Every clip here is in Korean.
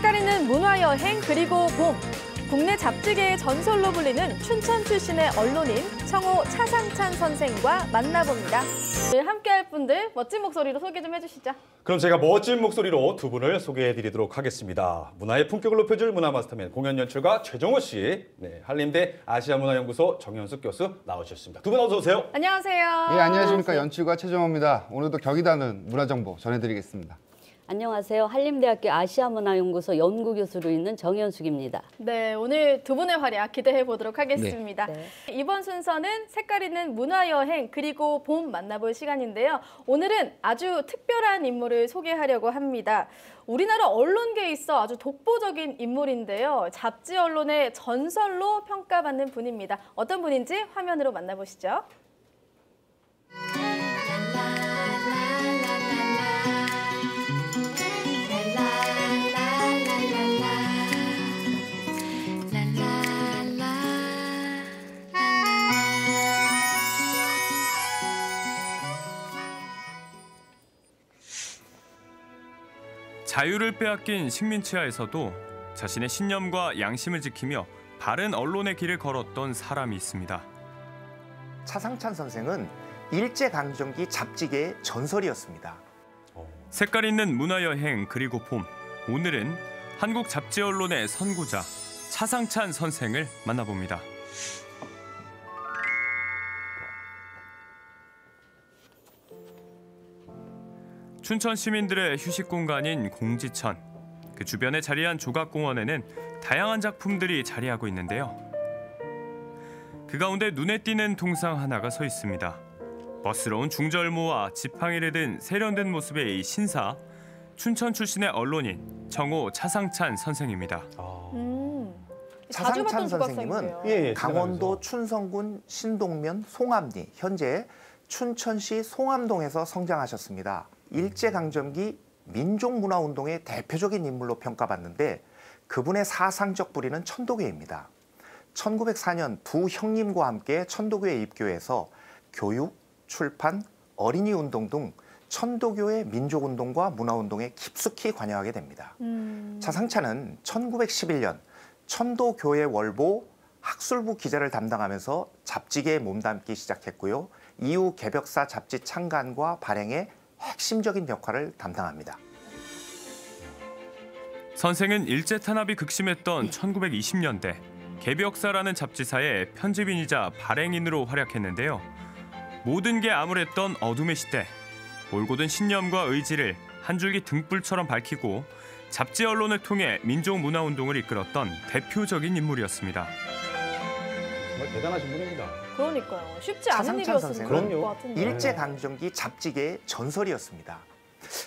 색깔 있는 문화여행 그리고 봄. 국내 잡지계의 전설로 불리는 춘천 출신의 언론인 청호 차상찬 선생과 만나봅니다. 오늘 함께할 분들 멋진 목소리로 소개 좀 해주시죠. 그럼 제가 멋진 목소리로 두 분을 소개해드리도록 하겠습니다. 문화의 품격을 높여줄 문화마스터맨 공연 연출가 최정호 씨, 한림대 아시아문화연구소 정현숙 교수 나오셨습니다. 두 분 어서 오세요. 안녕하세요. 예, 안녕하십니까. 연출가 최정호입니다. 오늘도 격이 나는 문화정보 전해드리겠습니다. 안녕하세요. 한림대학교 아시아문화연구소 연구교수로 있는 정현숙입니다. 네, 오늘 두 분의 활약 기대해 보도록 하겠습니다. 네. 이번 순서는 색깔 있는 문화여행 그리고 봄 만나볼 시간인데요. 오늘은 아주 특별한 인물을 소개하려고 합니다. 우리나라 언론계에 있어 아주 독보적인 인물인데요. 잡지 언론의 전설로 평가받는 분입니다. 어떤 분인지 화면으로 만나보시죠. 자유를 빼앗긴 식민지하에서도 자신의 신념과 양심을 지키며 바른 언론의 길을 걸었던 사람이 있습니다. 차상찬 선생은 일제강점기 잡지계의 전설이었습니다. 색깔 있는 문화여행 그리고 봄. 오늘은 한국 잡지 언론의 선구자 차상찬 선생을 만나봅니다. 춘천 시민들의 휴식 공간인 공지천. 그 주변에 자리한 조각공원에는 다양한 작품들이 자리하고 있는데요. 그 가운데 눈에 띄는 동상 하나가 서 있습니다. 멋스러운 중절모와 지팡이를 든 세련된 모습의 이 신사, 춘천 출신의 언론인 청호 차상찬 선생입니다. 차상찬 선생님은 강원도 춘성군 신동면 송암리, 현재 춘천시 송암동에서 성장하셨습니다. 일제강점기 민족문화운동의 대표적인 인물로 평가받는데 그분의 사상적 뿌리는 천도교입니다. 1904년 두 형님과 함께 천도교에 입교해서 교육, 출판, 어린이 운동 등 천도교의 민족운동과 문화운동에 깊숙이 관여하게 됩니다. 차상찬은 1911년 천도교회 월보 학술부 기자를 담당하면서 잡지계에 몸담기 시작했고요. 이후 개벽사 잡지 창간과 발행에 핵심적인 역할을 담당합니다. 선생은 일제 탄압이 극심했던 1920년대 개벽사라는 잡지사의 편집인이자 발행인으로 활약했는데요. 모든 게 암울했던 어둠의 시대, 올곧은 신념과 의지를 한 줄기 등불처럼 밝히고 잡지 언론을 통해 민족문화운동을 이끌었던 대표적인 인물이었습니다. 정말 대단하신 분입니다. 그러니까요. 쉽지 않은 일이었을 것 같은데. 일제강점기 잡지계의 전설이었습니다.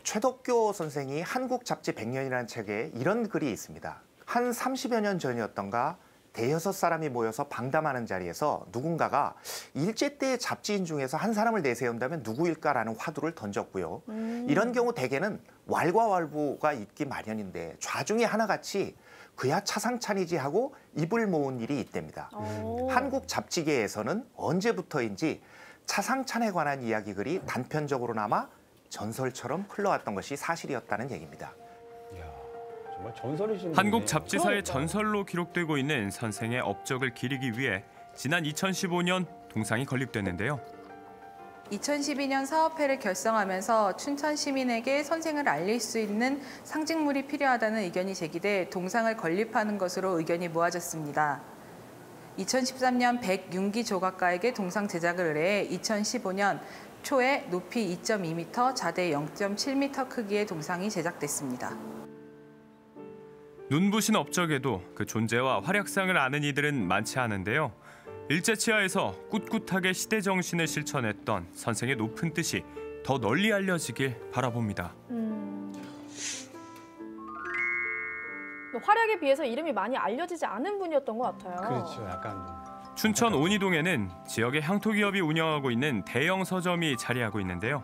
최덕교 선생이 한국 잡지 100년이라는 책에 이런 글이 있습니다. 한 30여 년 전이었던가 대여섯 사람이 모여서 방담하는 자리에서 누군가가 일제 때의 잡지인 중에서 한 사람을 내세운다면 누구일까라는 화두를 던졌고요. 이런 경우 대개는 왈가왈부가 있기 마련인데 좌중에 하나같이 그야 차상찬이지 하고 입을 모은 일이 있답니다. 한국 잡지계에서는 언제부터인지 차상찬에 관한 이야기글이 단편적으로나마 전설처럼 흘러왔던 것이 사실이었다는 얘기입니다. 이야, 정말 전설이신 한국 잡지사의 전설로 기록되고 있는 선생의 업적을 기리기 위해 지난 2015년 동상이 건립됐는데요. 2012년 사업회를 결성하면서 춘천 시민에게 선생을 알릴 수 있는 상징물이 필요하다는 의견이 제기돼 동상을 건립하는 것으로 의견이 모아졌습니다. 2013년 백윤기 조각가에게 동상 제작을 의뢰해 2015년 초에 높이 2.2m, 좌대 0.7m 크기의 동상이 제작됐습니다. 눈부신 업적에도 그 존재와 활약상을 아는 이들은 많지 않은데요. 일제 치하에서 꿋꿋하게 시대 정신을 실천했던 선생의 높은 뜻이 더 널리 알려지길 바라봅니다. 활약에 비해서 이름이 많이 알려지지 않은 분이었던 것 같아요. 그렇죠. 약간 춘천 온이동에는 지역의 향토기업이 운영하고 있는 대형 서점이 자리하고 있는데요.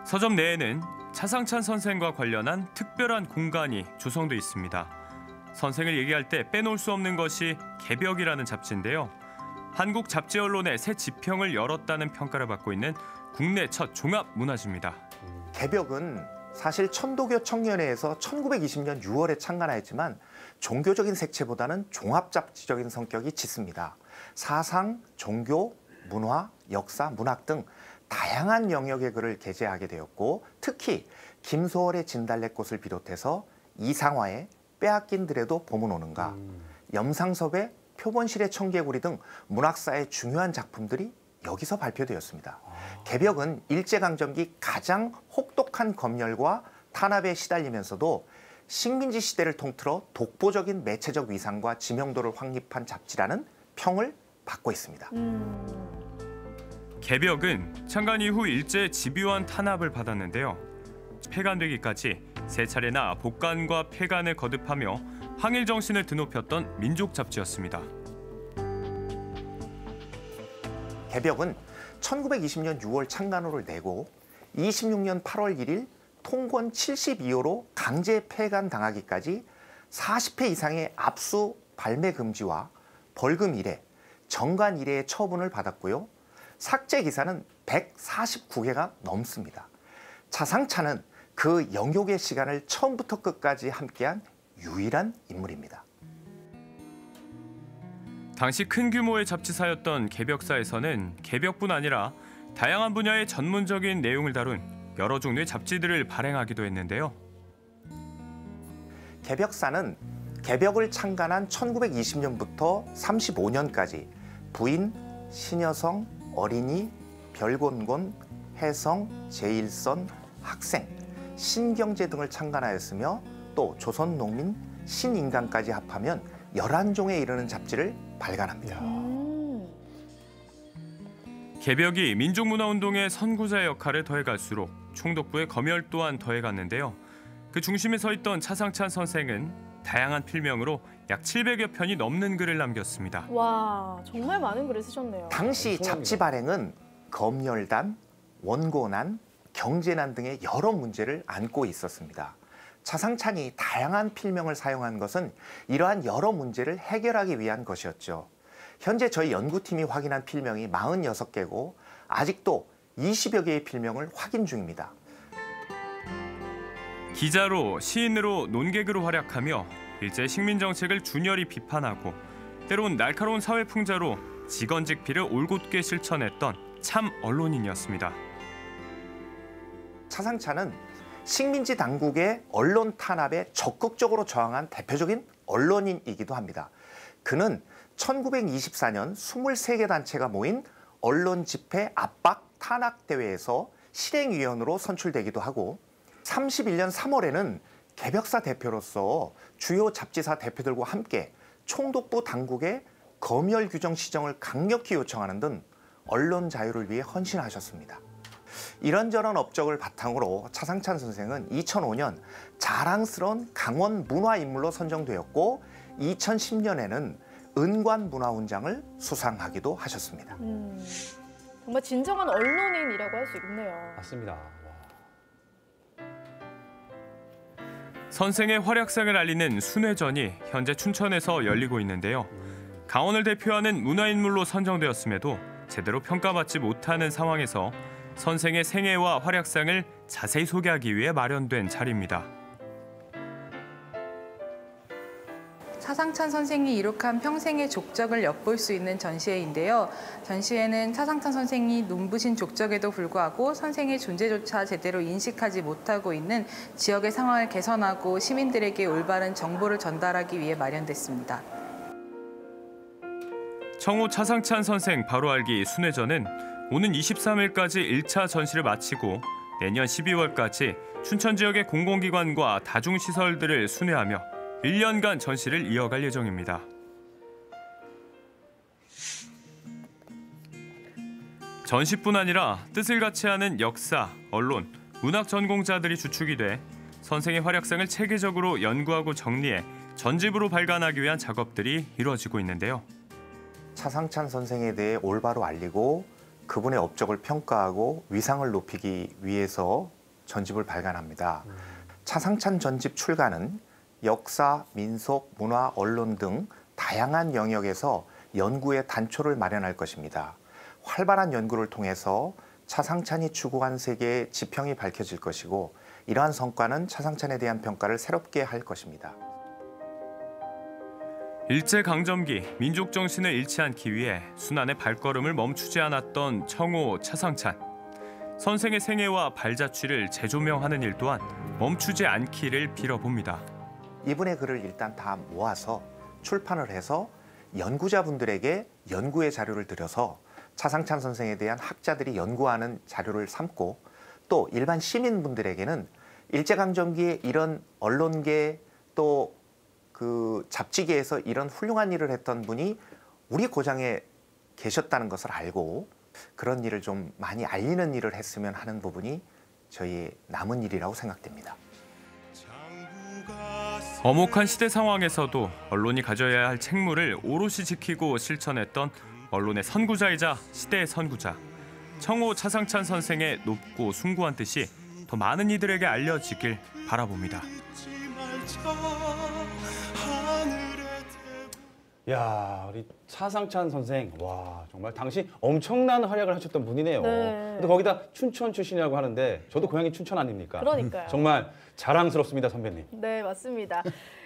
서점 내에는 차상찬 선생과 관련한 특별한 공간이 조성돼 있습니다. 선생을 얘기할 때 빼놓을 수 없는 것이 개벽이라는 잡지인데요. 한국 잡지 언론의 새 지평을 열었다는 평가를 받고 있는 국내 첫 종합 문화지입니다. 개벽은 사실 천도교 청년회에서 1920년 6월에 창간하였지만 종교적인 색채보다는 종합잡지적인 성격이 짙습니다. 사상, 종교, 문화, 역사, 문학 등 다양한 영역의 글을 게재하게 되었고 특히 김소월의 진달래꽃을 비롯해서 이상화의 빼앗긴 들에도 봄은 오는가, 염상섭의 표본실의 청개구리 등 문학사의 중요한 작품들이 여기서 발표되었습니다. 개벽은 일제강점기 가장 혹독한 검열과 탄압에 시달리면서도 식민지 시대를 통틀어 독보적인 매체적 위상과 지명도를 확립한 잡지라는 평을 받고 있습니다. 개벽은 창간 이후 일제 집요한 탄압을 받았는데요. 폐간되기까지 세 차례나 복간과 폐간을 거듭하며 항일 정신을 드높였던 민족 잡지였습니다. 개벽은 1920년 6월 창간호를 내고 26년 8월 1일 통권 72호로 강제 폐간 당하기까지 40회 이상의 압수 발매 금지와 벌금 1회, 정관 1회의 처분을 받았고요. 삭제 기사는 149개가 넘습니다. 차상찬은 그 영욕의 시간을 처음부터 끝까지 함께한 유일한 인물입니다. 당시 큰 규모의 잡지사였던 개벽사에서는 개벽뿐 아니라 다양한 분야의 전문적인 내용을 다룬 여러 종류의 잡지들을 발행하기도 했는데요. 개벽사는 개벽을 창간한 1920년부터 35년까지 부인, 신여성, 어린이, 별곤곤, 해성, 제일선, 학생, 신경제 등을 창간하였으며 또 조선농민, 신인간까지 합하면 11종에 이르는 잡지를 발간합니다. 개벽이 민족문화운동의 선구자의 역할을 더해갈수록 총독부의 검열 또한 더해갔는데요. 그 중심에 서 있던 차상찬 선생은 다양한 필명으로 약 700여 편이 넘는 글을 남겼습니다. 와, 정말 많은 글을 쓰셨네요. 당시 잡지 발행은 검열단, 원고난, 경제난 등의 여러 문제를 안고 있었습니다. 차상찬이 다양한 필명을 사용한 것은 이러한 여러 문제를 해결하기 위한 것이었죠. 현재 저희 연구팀이 확인한 필명이 46개고 아직도 20여 개의 필명을 확인 중입니다. 기자로, 시인으로, 논객으로 활약하며 일제 식민정책을 준열히 비판하고 때론 날카로운 사회풍자로 직언직피를 올곧게 실천했던 참 언론인이었습니다. 차상찬은 식민지 당국의 언론 탄압에 적극적으로 저항한 대표적인 언론인이기도 합니다. 그는 1924년 23개 단체가 모인 언론 집회 압박 탄압 대회에서 실행위원으로 선출되기도 하고 31년 3월에는 개벽사 대표로서 주요 잡지사 대표들과 함께 총독부 당국의 검열 규정 시정을 강력히 요청하는 등 언론 자유를 위해 헌신하셨습니다. 이런저런 업적을 바탕으로 차상찬 선생은 2005년 자랑스러운 강원 문화인물로 선정되었고 2010년에는 은관문화훈장을 수상하기도 하셨습니다. 정말 진정한 언론인이라고 할 수 있네요. 맞습니다. 선생의 활약상을 알리는 순회전이 현재 춘천에서 열리고 있는데요. 강원을 대표하는 문화인물로 선정되었음에도 제대로 평가받지 못하는 상황에서 선생의 생애와 활약상을 자세히 소개하기 위해 마련된 자리입니다. 차상찬 선생이 이룩한 평생의 족적을 엿볼 수 있는 전시회인데요. 전시회는 차상찬 선생이 눈부신 족적에도 불구하고 선생의 존재조차 제대로 인식하지 못하고 있는 지역의 상황을 개선하고 시민들에게 올바른 정보를 전달하기 위해 마련됐습니다. 청호 차상찬 선생 바로 알기 순회전은 오는 23일까지 1차 전시를 마치고 내년 12월까지 춘천 지역의 공공기관과 다중시설들을 순회하며 1년간 전시를 이어갈 예정입니다. 전시뿐 아니라 뜻을 같이 하는 역사, 언론, 문학 전공자들이 주축이 돼 선생의 활약상을 체계적으로 연구하고 정리해 전집으로 발간하기 위한 작업들이 이루어지고 있는데요. 차상찬 선생에 대해 올바로 알리고 그분의 업적을 평가하고 위상을 높이기 위해서 전집을 발간합니다. 차상찬 전집 출간은 역사, 민속, 문화, 언론 등 다양한 영역에서 연구의 단초를 마련할 것입니다. 활발한 연구를 통해서 차상찬이 추구한 세계의 지평이 밝혀질 것이고 이러한 성과는 차상찬에 대한 평가를 새롭게 할 것입니다. 일제강점기 민족 정신을 잃지 않기 위해 순환의 발걸음을 멈추지 않았던 청호 차상찬. 선생의 생애와 발자취를 재조명하는 일 또한 멈추지 않기를 빌어봅니다. 이분의 글을 일단 다 모아서 출판을 해서 연구자분들에게 연구의 자료를 드려서 차상찬 선생에 대한 학자들이 연구하는 자료를 삼고 또 일반 시민분들에게는 일제강점기에 이런 언론계 또 그 잡지계에서 이런 훌륭한 일을 했던 분이 우리 고장에 계셨다는 것을 알고 그런 일을 좀 많이 알리는 일을 했으면 하는 부분이 저희의 남은 일이라고 생각됩니다. 엄혹한 시대 상황에서도 언론이 가져야 할 책무를 오롯이 지키고 실천했던 언론의 선구자이자 시대의 선구자 청호 차상찬 선생의 높고 숭고한 뜻이 더 많은 이들에게 알려지길 바라봅니다. 야, 우리 차상찬 선생, 와 정말 당시 엄청난 활약을 하셨던 분이네요. 네. 근데 거기다 춘천 출신이라고 하는데 저도 고향이 춘천 아닙니까? 그러니까요. 정말 자랑스럽습니다, 선배님. 네, 맞습니다.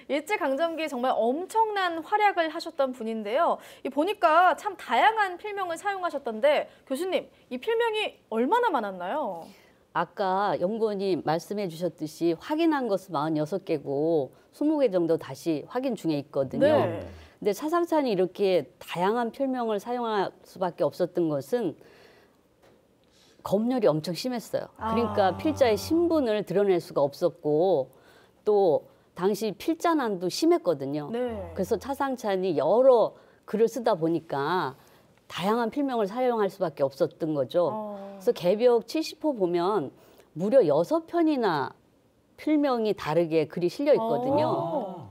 일제강점기 정말 엄청난 활약을 하셨던 분인데요. 이 보니까 참 다양한 필명을 사용하셨던데 교수님, 이 필명이 얼마나 많았나요? 아까 연구원이 말씀해 주셨듯이 확인한 것은 46개고 20개 정도 다시 확인 중에 있거든요. 네. 근데 차상찬이 이렇게 다양한 필명을 사용할 수밖에 없었던 것은 검열이 엄청 심했어요. 그러니까 필자의 신분을 드러낼 수가 없었고 또 당시 필자난도 심했거든요. 네. 그래서 차상찬이 여러 글을 쓰다 보니까 다양한 필명을 사용할 수밖에 없었던 거죠. 그래서 개벽 70호 보면 무려 6편이나 필명이 다르게 글이 실려 있거든요.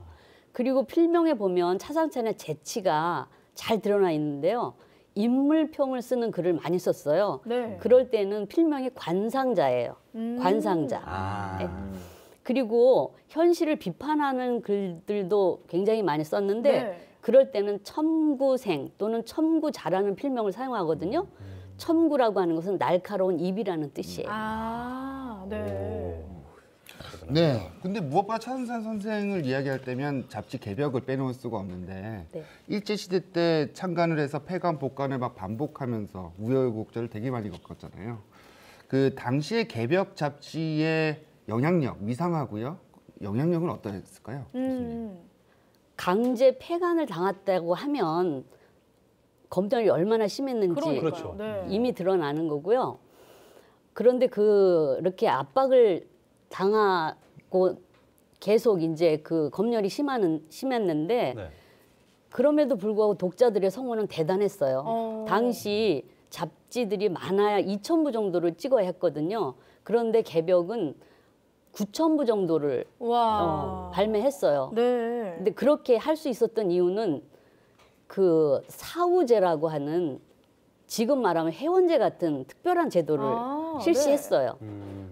그리고 필명에 보면 차상찬의 재치가 잘 드러나 있는데요. 인물평을 쓰는 글을 많이 썼어요. 네. 그럴 때는 필명이 관상자예요. 관상자. 네. 그리고 현실을 비판하는 글들도 굉장히 많이 썼는데 네. 그럴 때는 첨구생 또는 첨구자라는 필명을 사용하거든요. 첨구라고 하는 것은 날카로운 입이라는 뜻이에요. 네. 네. 근데 무엇보다 차상찬 선생을 이야기할 때면 잡지 개벽을 빼놓을 수가 없는데 네. 일제시대 때 창간을 해서 폐간 복간을 막 반복하면서 우여곡절을 되게 많이 겪었잖아요. 그 당시에 개벽 잡지의 영향력, 위상하고요. 영향력은 어떠했을까요? 강제 폐간을 당했다고 하면 검열이 얼마나 심했는지 그러니까요. 그렇죠. 네. 이미 드러나는 거고요. 그런데 그렇게 압박을 당하고 계속 이제 그 검열이 심했는데 네. 그럼에도 불구하고 독자들의 성원은 대단했어요. 당시 잡지들이 많아야 2,000부 정도를 찍어야 했거든요. 그런데 개벽은 9,000부 정도를 와. 발매했어요. 네. 근데 그렇게 할 수 있었던 이유는 그 사후제라고 하는 지금 말하면 해원제 같은 특별한 제도를 실시했어요.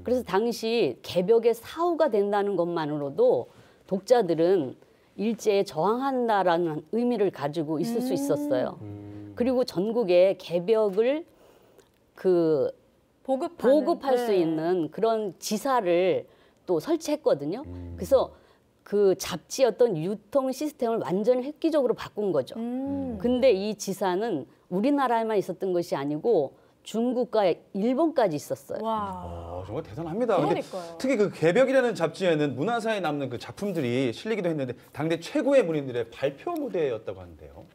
그래서 당시 개벽의 사후가 된다는 것만으로도 독자들은 일제에 저항한다라는 의미를 가지고 있을 수 있었어요. 그리고 전국에 개벽을 그 보급할 수 있는 그런 지사를 또 설치했거든요. 그래서 그 잡지 어떤 유통 시스템을 완전히 획기적으로 바꾼 거죠. 근데 이 지사는 우리나라에만 있었던 것이 아니고 중국과 일본까지 있었어요. 와. 정말 대단합니다. 근데 그러니까요. 특히 그 개벽이라는 잡지에는 문화사에 남는 그 작품들이 실리기도 했는데 당대 최고의 문인들의 발표 무대였다고 하는데요.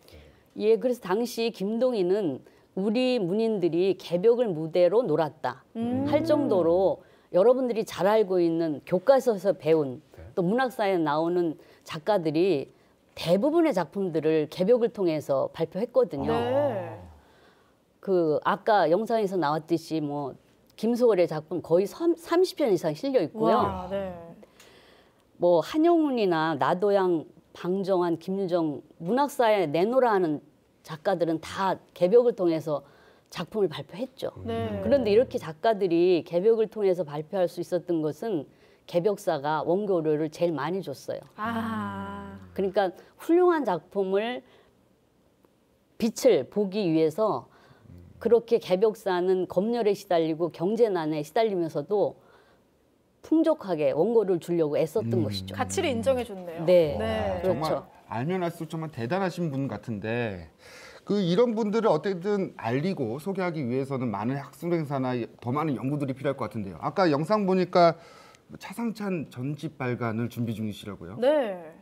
예, 그래서 당시 김동희는 우리 문인들이 개벽을 무대로 놀았다 할 정도로 여러분들이 잘 알고 있는 교과서에서 배운 또 문학사에 나오는 작가들이 대부분의 작품들을 개벽을 통해서 발표했거든요. 네. 그 아까 영상에서 나왔듯이 뭐 김소월의 작품 거의 30편 이상 실려 있고요. 와, 네. 뭐 한용운이나 나도양, 방정환, 김유정 문학사에 내놓으라 하는 작가들은 다 개벽을 통해서 작품을 발표했죠. 네. 그런데 이렇게 작가들이 개벽을 통해서 발표할 수 있었던 것은 개벽사가 원고료를 제일 많이 줬어요. 그러니까 훌륭한 작품을 빛을 보기 위해서 그렇게 개벽사는 검열에 시달리고 경제난에 시달리면서도 풍족하게 원고를 주려고 애썼던 것이죠. 가치를 인정해 줬네요. 네. 네. 그렇죠. 정말 알면 알수록 정말 대단하신 분 같은데 이런 분들을 어떻게든 알리고 소개하기 위해서는 많은 학술 행사나 더 많은 연구들이 필요할 것 같은데요. 아까 영상 보니까 차상찬 전집 발간을 준비 중이시라고요? 네.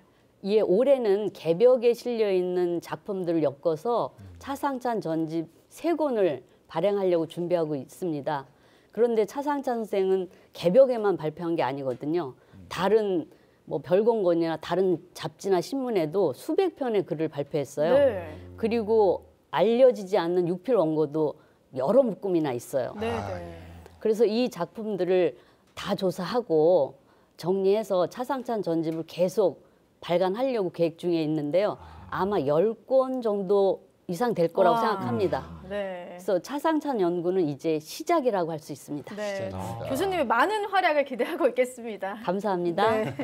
예, 올해는 개벽에 실려 있는 작품들을 엮어서 차상찬 전집 3권을 발행하려고 준비하고 있습니다. 그런데 차상찬 선생은 개벽에만 발표한 게 아니거든요. 다른 뭐 별공권이나 다른 잡지나 신문에도 수백 편의 글을 발표했어요. 네. 그리고 알려지지 않는 육필 원고도 여러 묶음이나 있어요. 네. 네. 그래서 이 작품들을 다 조사하고 정리해서 차상찬 전집을 계속 발간하려고 계획 중에 있는데요. 아마 10권 정도 이상 될 거라고 와. 생각합니다. 네. 그래서 차상찬 연구는 이제 시작이라고 할 수 있습니다. 네. 교수님의 많은 활약을 기대하고 있겠습니다. 감사합니다. 네.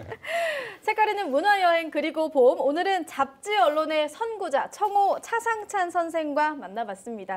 색깔이는 문화여행 그리고 봄. 오늘은 잡지 언론의 선구자 청호 차상찬 선생과 만나봤습니다.